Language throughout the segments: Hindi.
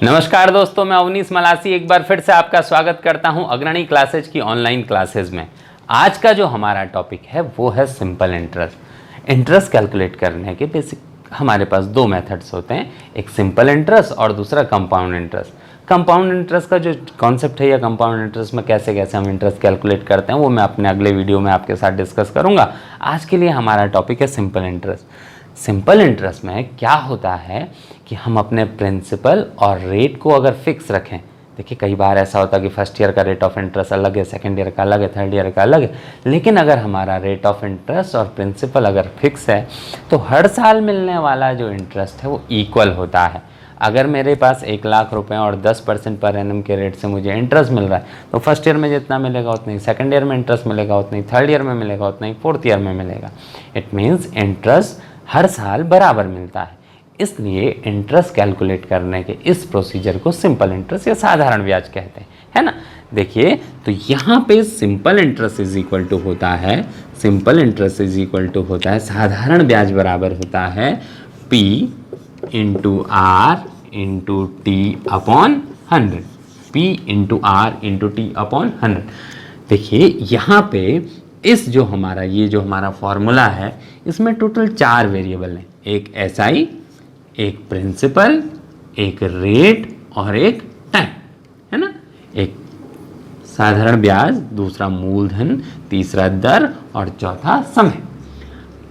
नमस्कार दोस्तों, मैं अवनीश मलासी एक बार फिर से आपका स्वागत करता हूं अग्रणी क्लासेज की ऑनलाइन क्लासेज में। आज का जो हमारा टॉपिक है वो है सिंपल इंटरेस्ट। इंटरेस्ट कैलकुलेट करने के बेसिक हमारे पास दो मेथड्स होते हैं, एक सिंपल इंटरेस्ट और दूसरा कंपाउंड इंटरेस्ट। कंपाउंड इंटरेस्ट का जो कॉन्सेप्ट है या कंपाउंड इंटरेस्ट में कैसे कैसे हम इंटरेस्ट कैलकुलेट करते हैं वो मैं अपने अगले वीडियो में आपके साथ डिस्कस करूँगा। आज के लिए हमारा टॉपिक है सिंपल इंटरेस्ट। सिंपल इंटरेस्ट में क्या होता है कि हम अपने प्रिंसिपल और रेट को अगर फिक्स रखें, देखिए कई बार ऐसा होता है कि फर्स्ट ईयर का रेट ऑफ इंटरेस्ट अलग है, सेकंड ईयर का अलग है, थर्ड ईयर का अलग है, लेकिन अगर हमारा रेट ऑफ इंटरेस्ट और प्रिंसिपल अगर फिक्स है तो हर साल मिलने वाला जो इंटरेस्ट है वो इक्वल होता है। अगर मेरे पास 1,00,000 रुपये और 10% पर एनम के रेट से मुझे इंटरेस्ट मिल रहा है तो फर्स्ट ईयर में जितना मिलेगा उतना ही सेकंड ईयर में इंटरेस्ट मिलेगा, उतना ही थर्ड ईयर में मिलेगा, उतना ही फोर्थ ईयर में मिलेगा। इट मीन्स इंटरेस्ट हर साल बराबर मिलता है। इसलिए इंटरेस्ट कैलकुलेट करने के इस प्रोसीजर को सिंपल इंटरेस्ट या साधारण ब्याज कहते हैं, है ना। देखिए तो यहाँ पे simple interest is equal to होता है, simple interest is equal to होता है साधारण ब्याज बराबर होता है P into R into T upon 100, P into R into T upon 100। देखिए यहाँ पे इस जो हमारा ये जो हमारा फॉर्मूला है इसमें टोटल 4 वेरिएबल हैं, एक SI, एक प्रिंसिपल, एक रेट और एक टाइम, है ना। एक साधारण ब्याज, दूसरा मूलधन, तीसरा दर और चौथा समय।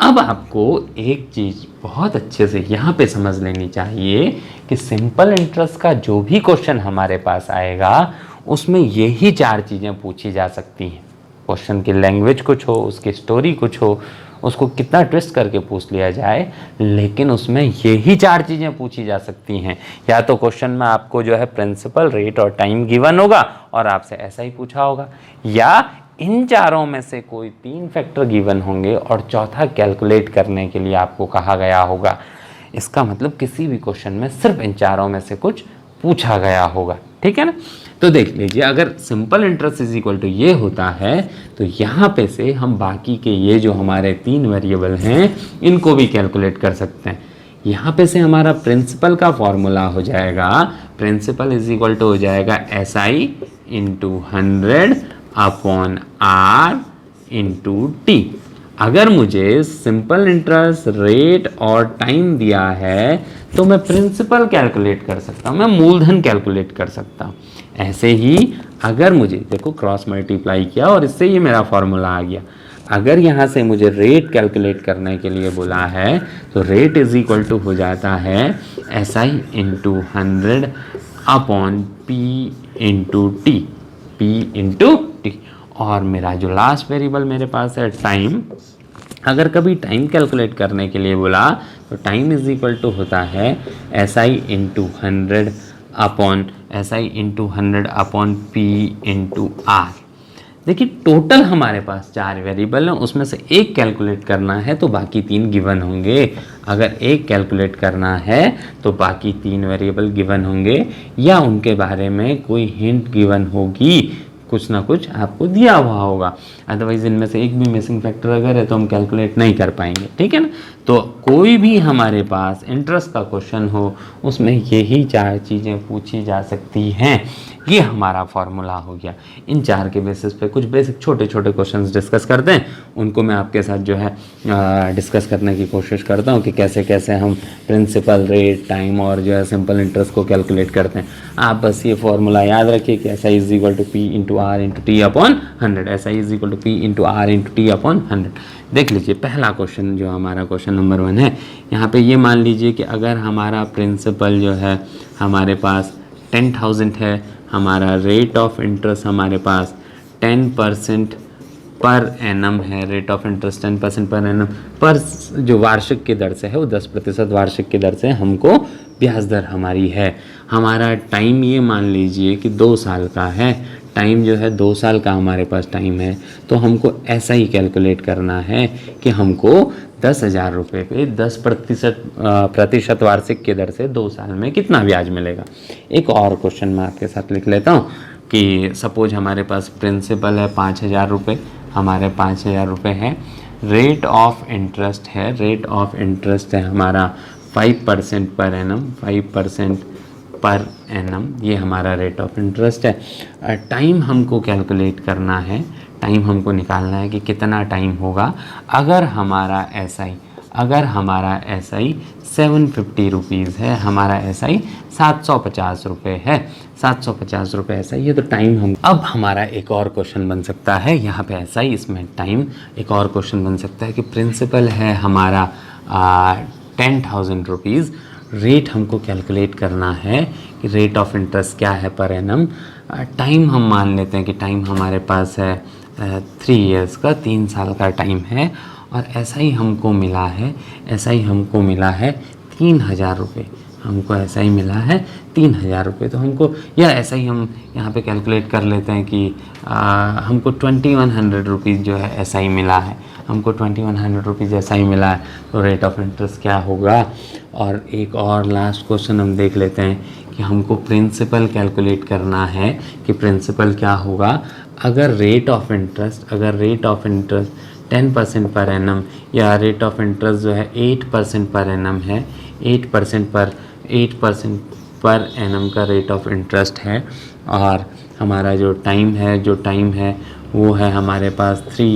अब आपको एक चीज़ बहुत अच्छे से यहाँ पे समझ लेनी चाहिए कि सिंपल इंटरेस्ट का जो भी क्वेश्चन हमारे पास आएगा उसमें यही 4 चीज़ें पूछी जा सकती हैं। क्वेश्चन की लैंग्वेज कुछ हो, उसकी स्टोरी कुछ हो, उसको कितना ट्विस्ट करके पूछ लिया जाए, लेकिन उसमें यही 4 चीज़ें पूछी जा सकती हैं। या तो क्वेश्चन में आपको जो है प्रिंसिपल, रेट और टाइम गिवन होगा और आपसे ऐसा ही पूछा होगा, या इन चारों में से कोई 3 फैक्टर गिवन होंगे और चौथा कैलकुलेट करने के लिए आपको कहा गया होगा। इसका मतलब किसी भी क्वेश्चन में सिर्फ इन चारों में से कुछ पूछा गया होगा, ठीक है ना। तो देख लीजिए, अगर simple interest is equal to ये होता है तो यहाँ पे से हम बाकी के ये जो हमारे 3 वेरिएबल हैं इनको भी कैलकुलेट कर सकते हैं। यहाँ पे से हमारा प्रिंसिपल का फॉर्मूला हो जाएगा, प्रिंसिपल इज इक्वल टू हो जाएगा SI into 100 upon R into T. अगर मुझे सिंपल इंटरेस्ट, रेट और टाइम दिया है तो मैं प्रिंसिपल कैलकुलेट कर सकता हूँ, मैं मूलधन कैलकुलेट कर सकता हूँ। ऐसे ही अगर मुझे देखो क्रॉस मल्टीप्लाई किया और इससे ये मेरा फॉर्मूला आ गया। अगर यहाँ से मुझे रेट कैलकुलेट करने के लिए बोला है तो रेट इज इक्वल टू हो जाता है SI into 100 upon P into T, P into T. और मेरा जो लास्ट वेरिएबल मेरे पास है टाइम, अगर कभी टाइम कैलकुलेट करने के लिए बोला तो टाइम इज इक्वल टू होता है SI into 100 upon SI into 100 upon P into R। देखिए टोटल हमारे पास 4 वेरिएबल हैं, उसमें से एक कैलकुलेट करना है तो बाकी 3 गिवन होंगे। अगर एक कैलकुलेट करना है तो बाकी 3 वेरिएबल गिवन होंगे या उनके बारे में कोई हिंट गिवन होगी, कुछ ना कुछ आपको दिया हुआ होगा। अदरवाइज इनमें से एक भी मिसिंग फैक्टर अगर है तो हम कैलकुलेट नहीं कर पाएंगे, ठीक है ना। तो कोई भी हमारे पास इंटरेस्ट का क्वेश्चन हो उसमें यही 4 चीज़ें पूछी जा सकती हैं। ये हमारा फॉर्मूला हो गया। इन 4 के बेसिस पे कुछ बेसिक छोटे छोटे क्वेश्चंस डिस्कस करते हैं, उनको मैं आपके साथ जो है डिस्कस करने की कोशिश करता हूँ कि कैसे कैसे हम प्रिंसिपल, रेट, टाइम और जो है सिंपल इंटरेस्ट को कैलकुलेट करते हैं। आप बस ये फॉर्मूला याद रखिए कि SI is equal to P into R into T upon 100, SI is equal to P into R into T upon 100। देख लीजिए पहला क्वेश्चन जो हमारा क्वेश्चन नंबर 1 है, यहाँ पे ये मान लीजिए कि अगर हमारा प्रिंसिपल जो है हमारे पास 10,000 है, हमारा रेट ऑफ इंटरेस्ट हमारे पास 10% पर एनम है, rate of interest 10% per annum पर जो वार्षिक की दर से है वो 10% वार्षिक की दर से हमको ब्याज दर हमारी है। हमारा टाइम ये मान लीजिए कि 2 साल का है, टाइम जो है 2 साल का हमारे पास टाइम है, तो हमको ऐसा ही कैलकुलेट करना है कि हमको 10,000 रुपये पे 10% वार्षिक की दर से 2 साल में कितना ब्याज मिलेगा। एक और क्वेश्चन मैं आपके साथ लिख लेता हूँ कि सपोज हमारे पास प्रिंसिपल है 5,000 रुपये, हमारे 5,000 रुपये है, रेट ऑफ इंटरेस्ट है, रेट ऑफ इंटरेस्ट है हमारा 5% पर एनम, 5% पर एनम, ये हमारा रेट ऑफ इंटरेस्ट है। टाइम हमको कैलकुलेट करना है, टाइम हमको निकालना है कि कितना टाइम होगा अगर हमारा एसआई 750 रुपीज़ है, हमारा एसआई 750 रुपये है, 750 रुपये एसआई है, तो टाइम हम अब हमारा एक और क्वेश्चन बन सकता है, यहाँ पे एसआई इसमें टाइम, एक और क्वेश्चन बन सकता है कि प्रिंसिपल है हमारा 10,000 रुपीज़, रेट हमको कैलकुलेट करना है कि रेट ऑफ इंटरेस्ट क्या है पर एनम। टाइम हम मान लेते हैं कि टाइम हमारे पास है 3 इयर्स का, 3 साल का टाइम है, और ऐसा ही हमको मिला है 3,000 रुपये, हमको ऐसा ही मिला है 3,000 रुपये। तो हमको या ऐसा ही हम यहाँ पे कैलकुलेट कर लेते हैं कि हमको 2,100 रुपीज़ जो है ऐसा ही मिला है, हमको 2,100 रुपीज़ ऐसा ही मिला है, तो रेट ऑफ इंटरेस्ट क्या होगा। और एक और लास्ट क्वेश्चन हम देख लेते हैं कि हमको प्रिंसिपल कैलकुलेट करना है कि प्रिंसिपल क्या होगा अगर rate of interest 10% per annum, या रेट ऑफ इंटरेस्ट जो है 8% पर एनम है, 8% पर एनम का रेट ऑफ इंटरेस्ट है, और हमारा जो टाइम है वो है हमारे पास 3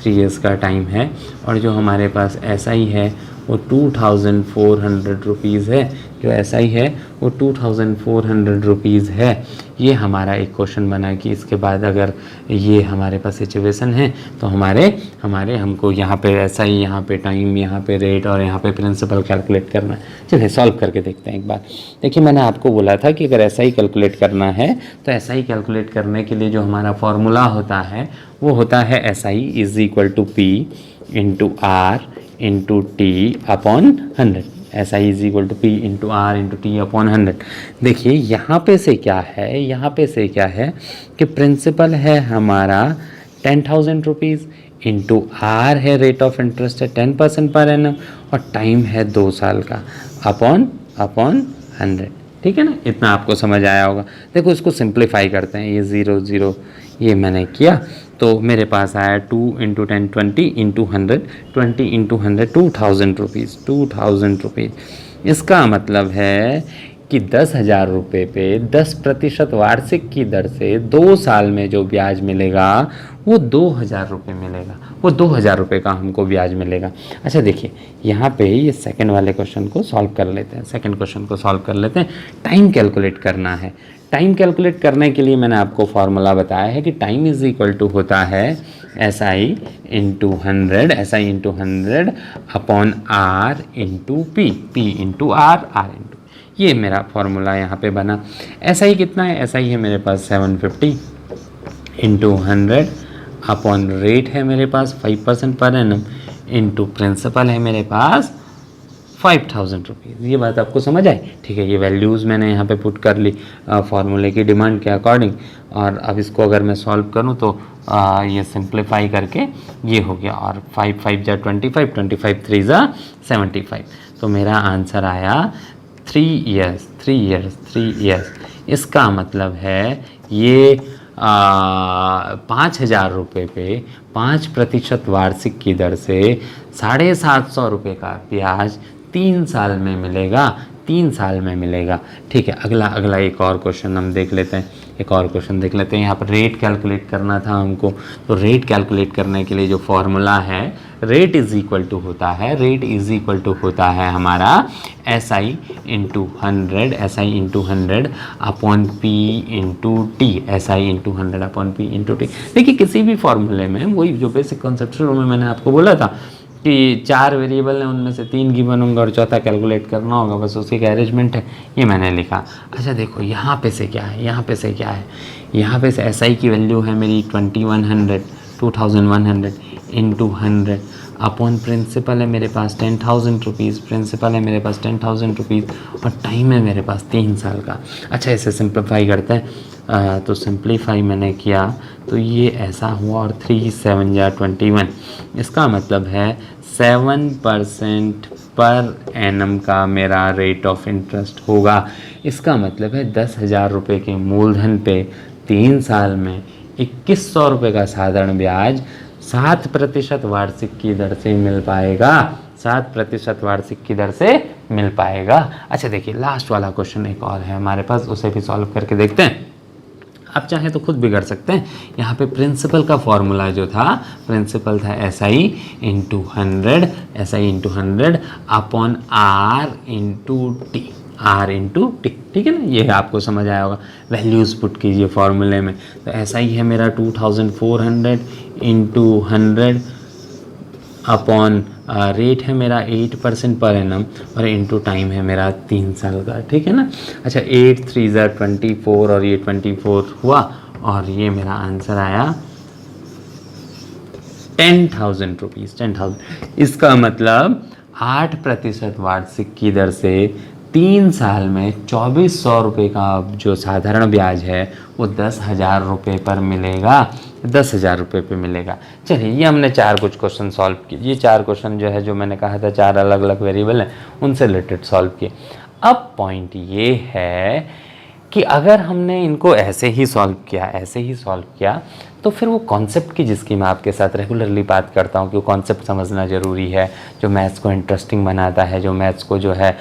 इयर्स का टाइम है, और जो हमारे पास एसआई है वो 2,400 रुपीज़ है, जो एसआई है वो 2,400 रुपीज़ है। ये हमारा एक क्वेश्चन बना कि इसके बाद अगर ये हमारे पास सिचुएशन है तो हमारे हमको यहाँ पे एसआई, यहाँ पे टाइम, यहाँ पे रेट और यहाँ पे प्रिंसिपल कैलकुलेट करना है। चलिए सॉल्व करके देखते हैं एक बार। देखिए मैंने आपको बोला था कि अगर एसआई कैलकुलेट करना है तो एसआई कैलकुलेट करने के लिए जो हमारा फॉर्मूला होता है वो होता है SI is equal to P into R into T upon 100, ऐसा is equal to P into R into T upon 100। देखिए यहाँ पे से क्या है कि प्रिंसिपल है हमारा 10,000 रुपीज़, इंटू आर है रेट ऑफ इंटरेस्ट है 10% पर एनम, और टाइम है 2 साल का, अपॉन 100। ठीक है ना, इतना आपको समझ आया होगा। देखो इसको सिंप्लीफाई करते हैं, ये 0 0 ये मैंने किया तो मेरे पास आया 2 इंटू 10 20 इंटू 100, 20 इंटू 100 2,000 रुपीज़। इसका मतलब है कि 10,000 रुपये पे 10% वार्षिक की दर से 2 साल में जो ब्याज मिलेगा वो 2,000 रुपये मिलेगा, वो 2,000 रुपये का हमको ब्याज मिलेगा। अच्छा देखिए यहाँ पे ये सेकंड वाले क्वेश्चन को सॉल्व कर लेते हैं, टाइम कैलकुलेट करना है। टाइम कैलकुलेट करने के लिए मैंने आपको फार्मूला बताया है कि टाइम इज इक्वल टू होता है SI into 100 upon R into P into R into, ये मेरा फार्मूला यहाँ पे बना। SI कितना है, SI है मेरे पास 750 इंटू 100 अपॉन रेट है मेरे पास 5% पर एनम इंटू प्रिंसिपल है मेरे पास 5,000 रुपीज़। ये बात आपको समझ आई? ठीक है, ये वैल्यूज़ मैंने यहाँ पे पुट कर ली फार्मूले की डिमांड के अकॉर्डिंग, और अब इसको अगर मैं सॉल्व करूँ तो ये सिंप्लीफाई करके ये हो गया, और 5 5 जा 25, 25 3 जा 75, तो मेरा आंसर आया 3 इयर्स। इसका मतलब है ये 5,000 रुपये पे 5% वार्षिक की दर से 750 रुपये का ब्याज 3 साल में मिलेगा। ठीक है, अगला एक और क्वेश्चन हम देख लेते हैं, यहाँ पर रेट कैलकुलेट करना था हमको। तो रेट कैलकुलेट करने के लिए जो फॉर्मूला है, रेट इज इक्वल टू होता है हमारा SI into 100 upon P into T, SI into 100 upon P into T. देखिए किसी भी फॉर्मूले में वही जो बेसिक कॉन्सेप्ट शुरू में मैंने आपको बोला था कि 4 वेरिएबल हैं, उनमें से 3 गिवन होंगे और चौथा कैलकुलेट करना होगा, बस उसी का अरेंजमेंट है, ये मैंने लिखा। अच्छा देखो यहाँ पे से क्या है, यहाँ पे से SI की वैल्यू है मेरी 2,100 इंटू 100 अपॉन प्रिंसिपल है मेरे पास 10,000 रुपीज़, और टाइम है मेरे पास 3 साल का। अच्छा इसे सिंप्लीफाई करते हैं, तो सिंप्लीफाई मैंने किया तो ये ऐसा हुआ, और 3 7 जा 21, इसका मतलब है 7% पर एनम का मेरा रेट ऑफ इंटरेस्ट होगा। इसका मतलब है 10,000 रुपये के मूलधन पे 3 साल में 2,100 रुपये का साधारण ब्याज 7% वार्षिक की दर से मिल पाएगा, 7% वार्षिक की दर से मिल पाएगा। अच्छा देखिए लास्ट वाला क्वेश्चन एक और है हमारे पास, उसे भी सॉल्व करके देखते हैं। आप चाहें तो खुद भी कर सकते हैं। यहाँ पे प्रिंसिपल का फॉर्मूला जो था, प्रिंसिपल था SI into 100, SI into 100 upon R into T, R into T, ठीक है ना, ये आपको समझ आया होगा। वैल्यूज़ पुट कीजिए फॉर्मूले में, तो SI है मेरा 2400 इंटू 100 अपॉन रेट है मेरा 8% पर एनम और इनटू टाइम है मेरा 3 साल का, ठीक है ना। अच्छा 8 3 ज़ा 24 और ये 24 हुआ और ये मेरा आंसर आया 10,000 रुपीज़, 10,000। इसका मतलब 8% वार्षिक की दर से 3 साल में 2400 रुपये का जो साधारण ब्याज है वो 10,000 रुपये पर मिलेगा, 10,000 रुपये पे मिलेगा। चलिए ये हमने 4 कुछ क्वेश्चन सॉल्व किए। ये 4 क्वेश्चन जो है, जो मैंने कहा था 4 अलग अलग वेरिएबल हैं, उनसे रिलेटेड सॉल्व किए। अब पॉइंट ये है कि अगर हमने इनको ऐसे ही सॉल्व किया तो फिर वो कॉन्सेप्ट की, जिसकी मैं आपके साथ रेगुलरली बात करता हूँ कि वो कॉन्सेप्ट समझना ज़रूरी है, जो मैथ्स को इंटरेस्टिंग बनाता है, जो मैथ्स को जो है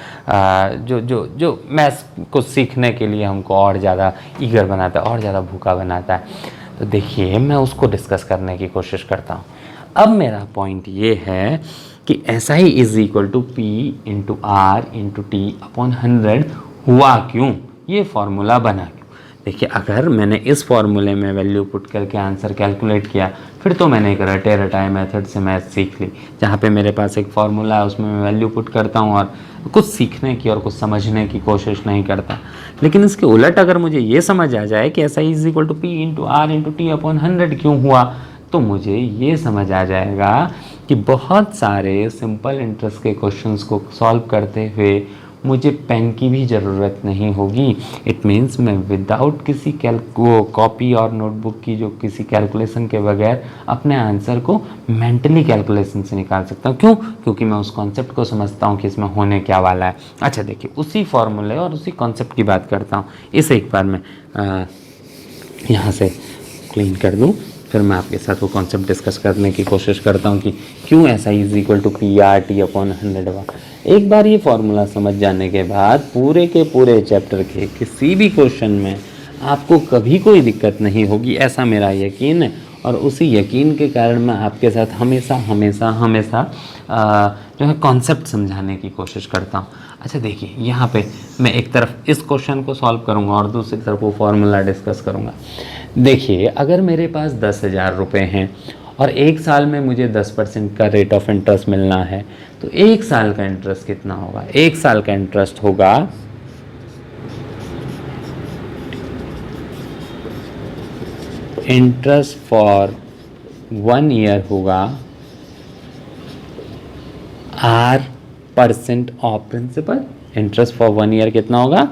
जो मैथ्स को सीखने के लिए हमको और ज़्यादा ईगर बनाता है, और ज़्यादा भूखा बनाता है। तो देखिए मैं उसको डिस्कस करने की कोशिश करता हूँ। अब मेरा पॉइंट ये है कि SI is equal to P into R into T upon 100 हुआ क्यों, ये फॉर्मूला बना क्यों। देखिए अगर मैंने इस फॉर्मूले में वैल्यू पुट करके आंसर कैलकुलेट किया, फिर तो मैंने एक रटे रटाए मेथड से मैथ सीख ली, जहाँ पे मेरे पास एक फॉर्मूला है उसमें मैं वैल्यू पुट करता हूँ और कुछ सीखने की और कुछ समझने की कोशिश नहीं करता। लेकिन इसके उलट अगर मुझे ये समझ आ जाए कि SI is equal to P into R into T upon 100 क्यों हुआ, तो मुझे ये समझ आ जाएगा कि बहुत सारे सिंपल इंटरेस्ट के क्वेश्चंस को सॉल्व करते हुए मुझे पेन की भी ज़रूरत नहीं होगी। इट मीन्स मैं विदाउट किसी कॉपी और नोटबुक की जो किसी कैलकुलेशन के बगैर अपने आंसर को मेंटली कैलकुलेशन से निकाल सकता हूँ। क्यों? क्योंकि मैं उस कॉन्सेप्ट को समझता हूँ कि इसमें होने क्या वाला है। अच्छा देखिए उसी फॉर्मूले और उसी कॉन्सेप्ट की बात करता हूँ। इसे एक बार मैं यहाँ से क्लीन कर दूँ, फिर मैं आपके साथ वो कॉन्सेप्ट डिस्कस करने की कोशिश करता हूँ कि क्यों SI is equal to PR/T upon 100 हुआ। एक बार ये फॉर्मूला समझ जाने के बाद पूरे के पूरे चैप्टर के किसी भी क्वेश्चन में आपको कभी कोई दिक्कत नहीं होगी, ऐसा मेरा यकीन है। और उसी यकीन के कारण मैं आपके साथ हमेशा हमेशा हमेशा जो है कॉन्सेप्ट समझाने की कोशिश करता हूँ। अच्छा देखिए यहाँ पे मैं एक तरफ इस क्वेश्चन को सॉल्व करूँगा और दूसरी तरफ वो फॉर्मूला डिस्कस करूँगा। देखिए अगर मेरे पास 10,000 रुपये हैं और 1 साल में मुझे 10% का रेट ऑफ इंटरेस्ट मिलना है, तो 1 साल का इंटरेस्ट कितना होगा? 1 साल का इंटरेस्ट होगा इंटरेस्ट फॉर 1 ईयर होगा R% of principal. Interest for 1 year कितना होगा?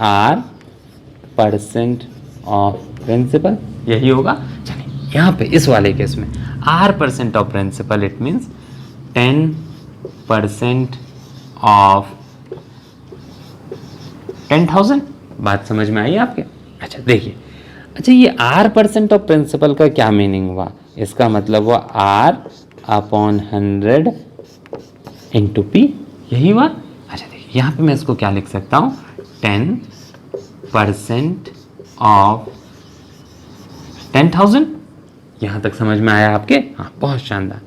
R% ऑफ प्रिंसिपल, यही होगा। चलिए यहाँ पे इस वाले केस में R% of principal it means 10% of 10,000। बात समझ में आई आपके? अच्छा देखिए, अच्छा ये R% ऑफ प्रिंसिपल का क्या मीनिंग हुआ? इसका मतलब हुआ R अपॉन 100 इंटू P, यही हुआ। अच्छा देखिए यहाँ पे मैं इसको क्या लिख सकता हूँ? 10% ऑफ 10,000। यहाँ तक समझ में आया आपके? हाँ बहुत शानदार।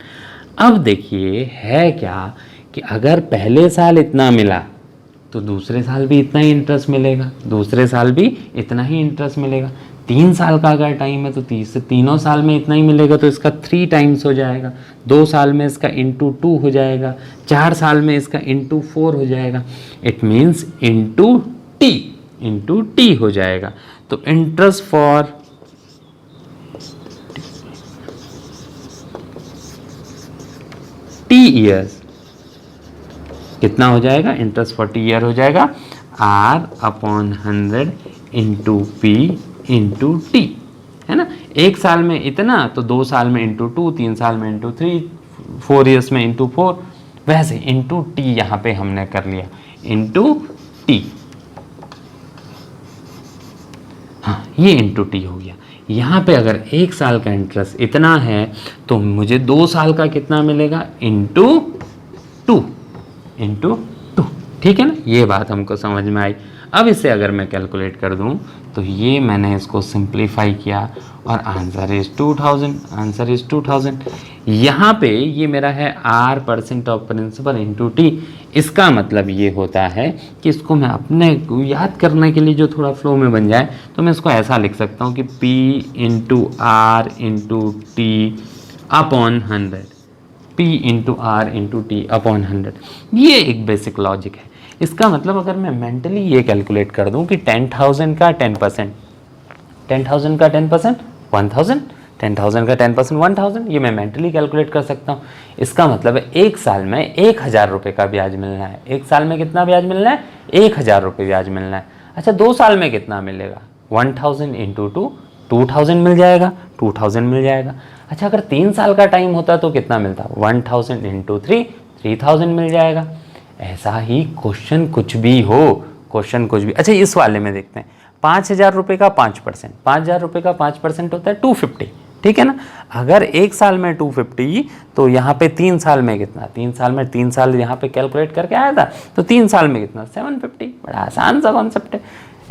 अब देखिए है क्या कि अगर पहले साल इतना मिला तो दूसरे साल भी इतना ही इंटरेस्ट मिलेगा, दूसरे साल भी इतना ही इंटरेस्ट मिलेगा। 3 साल का अगर टाइम है तो तीनों साल में इतना ही मिलेगा, तो इसका 3 टाइम्स हो जाएगा। 2 साल में इसका इंटू 2 हो जाएगा, 4 साल में इसका इंटू 4 हो जाएगा। इट मीन्स इंटू टी हो जाएगा। तो इंटरेस्ट फॉर T ईयर्स कितना हो जाएगा? इंटरेस्ट फॉर T ईयर हो जाएगा R upon 100 into P into T, है ना। 1 साल में इतना, तो 2 साल में इंटू 2, 3 साल में इंटू 3, 4 ईयर्स में इंटू 4, वैसे इंटू टी यहाँ पे हमने कर लिया, इंटू टी। हाँ ये इंटू टी हो गया। यहाँ पे अगर 1 साल का इंटरेस्ट इतना है तो मुझे 2 साल का कितना मिलेगा? इंटू 2, ठीक है ना, ये बात हमको समझ में आई। अब इसे अगर मैं कैलकुलेट कर दूं तो ये मैंने इसको सिंप्लीफाई किया और आंसर इज 2000, आंसर इज 2000। यहाँ पे ये मेरा है R percent of principal into T. इसका मतलब ये होता है कि इसको मैं अपने याद करने के लिए जो थोड़ा फ्लो में बन जाए तो मैं इसको ऐसा लिख सकता हूँ कि P into R into T upon 100, P into R into T upon 100। ये एक बेसिक लॉजिक है। इसका मतलब अगर मैं मेंटली ये कैलकुलेट कर दूं कि 10,000 का 10%, 10,000 का 10% 1,000, 10,000 का 10% 1,000, ये मैं मेंटली कैलकुलेट कर सकता हूँ। इसका मतलब है एक साल में 1,000 रुपये का ब्याज मिलना है। एक साल में कितना ब्याज मिलना है? 1,000 रुपये ब्याज मिलना है। अच्छा 2 साल में कितना मिलेगा? 1,000 इंटू 2 2,000 मिल जाएगा, 2,000 मिल जाएगा। अच्छा अगर 3 साल का टाइम होता तो कितना मिलता? 1,000 इंटू 3 3,000 मिल जाएगा। ऐसा ही क्वेश्चन कुछ भी हो, क्वेश्चन कुछ भी। अच्छा इस वाले में देखते हैं, 5,000 रुपये का 5%, 5,000 रुपये का 5% होता है 250, ठीक है ना। अगर एक साल में 250 तो यहाँ पे 3 साल में कितना? 3 साल में 3 साल यहाँ पे कैलकुलेट करके आया था तो 3 साल में कितना? 750। बड़ा आसान सा कॉन्सेप्ट है।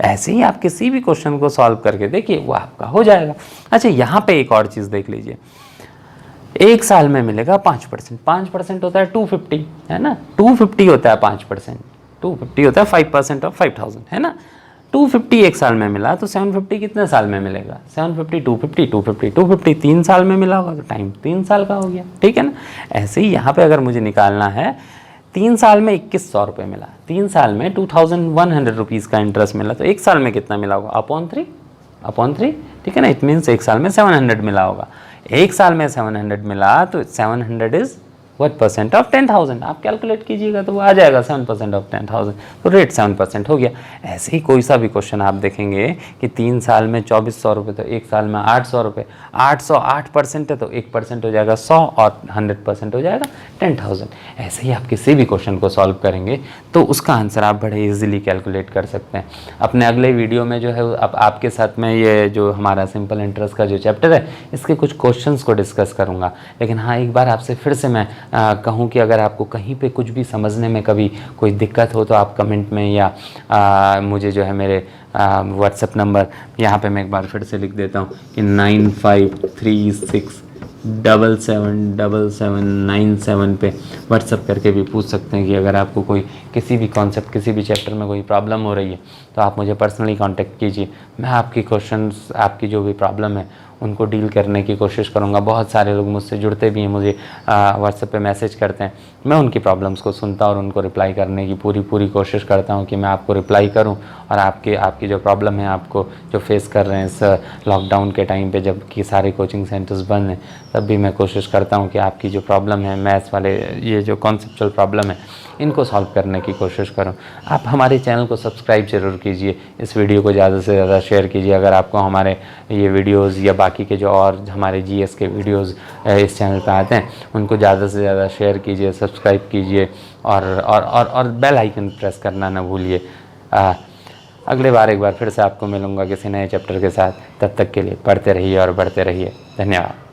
ऐसे ही आप किसी भी क्वेश्चन को सॉल्व करके देखिए, वो आपका हो जाएगा। अच्छा यहाँ पे एक और चीज़ देख लीजिए, एक साल में मिलेगा 5%, 5% होता है 250, है ना। 250 होता है 5%, 250 होता है 5% ऑफ 5,000, है ना। 250 एक साल में मिला तो 750 कितने साल में मिलेगा? 750 250 250 250 3 साल में मिला होगा तो टाइम 3 साल का हो गया, ठीक है ना। ऐसे ही यहाँ पे अगर मुझे निकालना है, 3 साल में 2,100 रुपये मिला, 3 साल में 2,100 रुपीज़ का इंटरेस्ट मिला तो एक साल में कितना मिला होगा? अपॉन 3, ठीक है ना। इट मीन्स एक साल में 700 मिला होगा। एक साल में 700 मिला तो 700 इज व्हाट परसेंट ऑफ 10,000। आप कैलकुलेट कीजिएगा तो वो आ जाएगा 7% ऑफ 10,000, तो रेट 7% हो गया। ऐसे ही कोई सा भी क्वेश्चन आप देखेंगे कि 3 साल में 2,400 रुपये तो एक साल में 800 रुपये, 808% है तो 1% हो जाएगा 100 और 100% हो जाएगा 10,000। ऐसे ही आप किसी भी क्वेश्चन को सॉल्व करेंगे तो उसका आंसर आप बड़े ईजिली कैलकुलेट कर सकते हैं। अपने अगले वीडियो में जो है अब आपके साथ में ये जो हमारा सिंपल इंटरेस्ट का जो चैप्टर है इसके कुछ क्वेश्चंस को डिस्कस करूँगा। लेकिन हाँ, एक बार आपसे फिर से मैं कहूँ कि अगर आपको कहीं पे कुछ भी समझने में कभी कोई दिक्कत हो तो आप कमेंट में या मुझे जो है मेरे व्हाट्सएप नंबर यहाँ पे मैं एक बार फिर से लिख देता हूँ कि 9536777797 पे व्हाट्सएप करके भी पूछ सकते हैं कि अगर आपको कोई किसी भी कॉन्सेप्ट किसी भी चैप्टर में कोई प्रॉब्लम हो रही है तो आप मुझे पर्सनली कांटेक्ट कीजिए। मैं आपकी क्वेश्चंस, आपकी जो भी प्रॉब्लम है उनको डील करने की कोशिश करूँगा। बहुत सारे लोग मुझसे जुड़ते भी हैं, मुझे व्हाट्सएप पे मैसेज करते हैं, मैं उनकी प्रॉब्लम्स को सुनता और उनको रिप्लाई करने की पूरी कोशिश करता हूँ कि मैं आपको रिप्लाई करूँ और आपकी जो प्रॉब्लम है आपको जो फेस कर रहे हैं इस लॉकडाउन के टाइम पे जबकि सारे कोचिंग सेंटर्स बंद हैं, तब भी मैं कोशिश करता हूँ कि आपकी जो प्रॉब्लम है, मैथ्स वाले ये जो कॉन्सेप्चुअल प्रॉब्लम है, इनको सॉल्व करने की कोशिश करूँ। आप हमारे चैनल को सब्सक्राइब ज़रूर कीजिए, इस वीडियो को ज़्यादा से ज़्यादा शेयर कीजिए। अगर आपको हमारे ये वीडियोज़ या बाकी के जो और हमारे जीएस के वीडियोज़ इस चैनल पर आते हैं उनको ज़्यादा से ज़्यादा शेयर कीजिए, सब्सक्राइब कीजिए और बेल आइकन प्रेस करना ना भूलिए। अगले बार एक बार फिर से आपको मिलूँगा किसी नए चैप्टर के साथ। तब तक के लिए पढ़ते रहिए और बढ़ते रहिए। धन्यवाद।